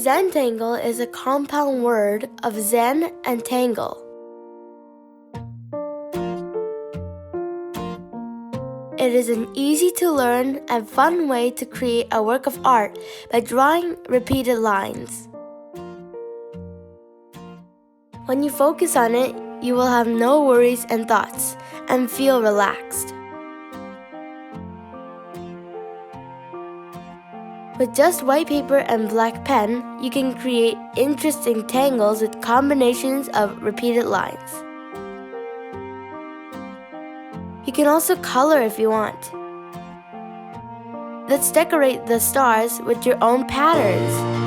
Zentangle is a compound word of Zen and tangle. It is an easy-to-learn and fun way to create a work of art by drawing repeated lines. When you focus on it, you will have no worries and thoughts and feel relaxed. With just white paper and black pen, you can create interesting tangles with combinations of repeated lines. You can also color if you want. Let's decorate the stars with your own patterns.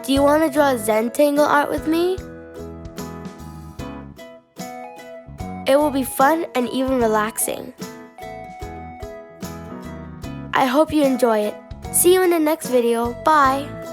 Do you want to draw Zentangle art with me? It will be fun and even relaxing. I hope you enjoy it. See you in the next video. Bye!